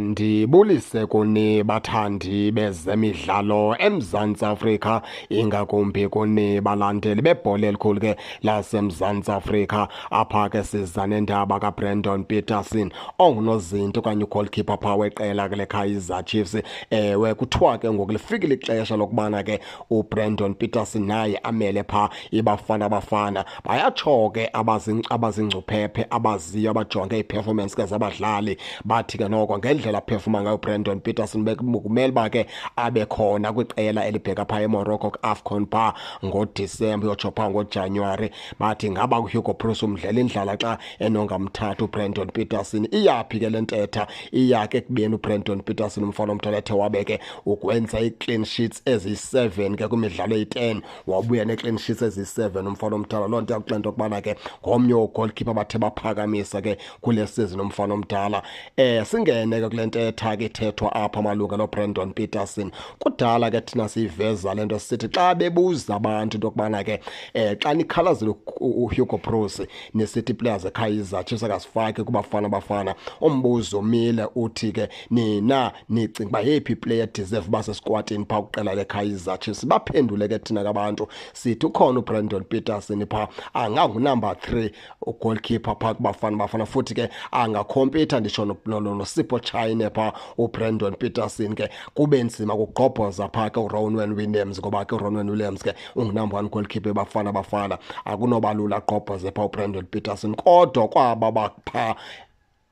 Ndibulise kuni bathandi bezemidlalo eMzantsi Afrika, ingakumbi kuni balandeli bebhola elikhulu ke laseMzantsi Afrika. Apha ke siza nendaba kaBrandon Peterson ongunozinto okanye ugoalkeeper phaa weqela ke leKaizer Chiefs. Ewe, kuthiwa ke ngoku lifikile ixesha lokubana ke uBrandon Peterson naye amele phaa iBafana Bafana. Bayatsho ke abazingcuphephe abaziyo abajonge iperformance ke zabadlali bathi ke noko ngendlela aphefuma ngayo Brandon Peterson bekumele uba ke abe khona kwiqela elibheka phaa eMorocco AFCON phaa ngoDisemba uyotsho phaa ngoJanuwari. Bathi ngaba uHugo Broos umdlela indlala xa enongamthatha uBrandon Peterson. Iyaphi ke le ntetha? Iya ke ekubeni uBrandon Peterson umfana omdala ethe wabe ke ukwenza ii-clean sheets eziyi-7 ke kwimidlalo eyi-10, wabuya nee-clean sheets eziyi-7 umfana omdala. Loo nto yakuxela into yokubana ke ngomnye wogoalkeeper bathe baphakamisa ke kule season umfana omdala. Singene ke kule ntetha ke ithethwa apha malunga noBrandon Peterson. Kudala ke thina siyiveza le nto sithi xa bebuza abantu into yokubana ke xa nikhalazile uHugo Broos nisithi players eKaizer Chiefs akasifaki kuBafana Bafana, umbuzo umile uthi ke nina nicinga uba yeyiphi player deserve uba sesquadini phaa kwiqela leKaizer Chiefs? Baphendule ke thina kabantu sithi ukhona uBrandon Peterson phaa angangunumber 3 ugoalkeeper phaa kuBafana Bafana, futhi ke angakhompitha nditsho noSipho Chine phaa uBrandon Peterson. Ke kube nzima kugqobhoza phaa ke uRonwen Williams, ngoba ke uRonwen Williams ke ungunumber 1 goalkeeper eBafana Bafana. Akunoba lula agqobhoze phaa uBrandon Peterson, kodwa kwaba baphaa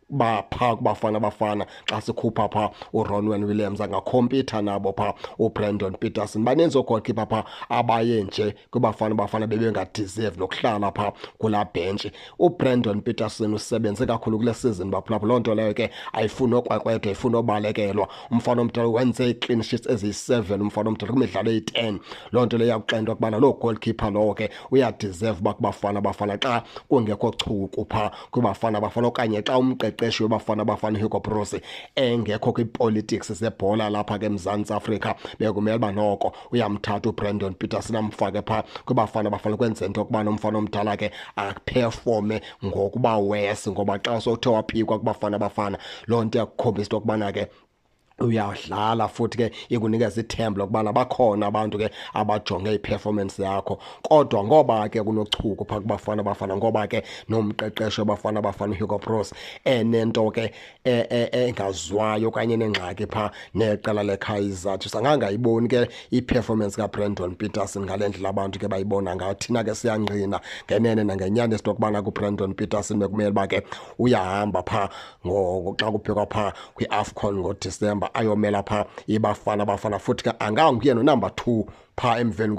kuBafana Bafana xa sikhupha phaa uRonwen Williams angakhompitha nabo phaa uBrandon Peterson. Baninzi oogoalkeeper phaa abaye nje kuBafana Bafana bebengadeserve nokuhlala phaa kulaa bhentshi. uBrandon Peterson usebenze kakhulu kule season baphulaphula, loo nto leyo ke ayifuni okwakwetha, ayifuni obalekelwa. Umfana omdala wenze ii-clean sheets eziyi-7 umfana omdala kwimidlalo eyi-10. Loo nto leyo yakuxela into yokubana loo goalkeeper lowo ke uyadeserve uba kuBafana Bafana xa kungekho chuku phaa kuBafana Bafana, okanye xa umqeqeshi weBafana Bafana uHugo Broos engekho kwipolitics zebhola lapha ke eMzantsi Afrika. Bekumele uba noko uyamthatha uBrandon Peterson amfake phaa kuBafana Bafana kwenze into yokubana umfana omdala ke aperforme ngokuba wesi, ngoba xa sowuthe waphikwa kuBafana Bafana loo nto yakukhombisa into yokubana ke uyadlala, futhi ke ikunikeza ithemba lokubana bakhona abantu ke abajonge iperformance yakho. Kodwa ngoba ke kunochuku phaa kuBafana Bafana, ngoba ke nomqeqeshi weBafana Bafana uHugo Broos enento ke engazwayo okanye nengxaki phaa neqela leKaizer Chiefs, angangayiboni ke iperformance kaBrandon Peterson ngale ndlela abantu ke bayibona ngayo. Thina ke siyangqina ngenene nangenyani into yokubana kuBrandon Peterson bekumele uba ke uyahamba phaa xa kuphekwa phaa kwiAFCON ngoDisemba ayomela phaa iBafana Bafana, futhi ke anganguye nonumber 2 phaa emveni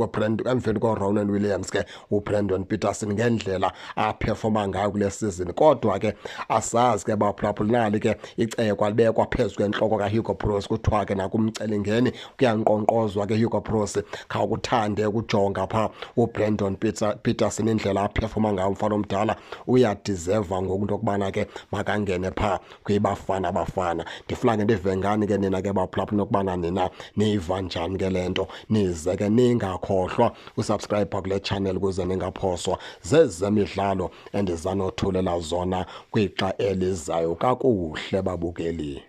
koRonwen Williams ke uBrandon Peterson ngendlela aperforma ngayo kule season. Kodwa ke asazi ke baphulaphula nali ke icekwa libekwa phezu kwentloko kaHugo Broos, kuthiwa ke nakumcelimngeni kuyanqonqozwa ke Hugo Broos khawukuthande ukujonga phaa uBrandon Peterson indlela aperforma ngayo. Umfana omdala uyadeserva ngoku into yokubana ke makangene phaa kwiBafana Bafana. Ndifuna ke ndive ngani ke nina ke baphulaphula nokubana nina niyiva njani ke le nto. Nize ke ningakhohlwa usubscribe kule channel ukuze ningaphoswa zezemidlalo endizanothulela zona kwixa elizayo. Kakuhle babukeli.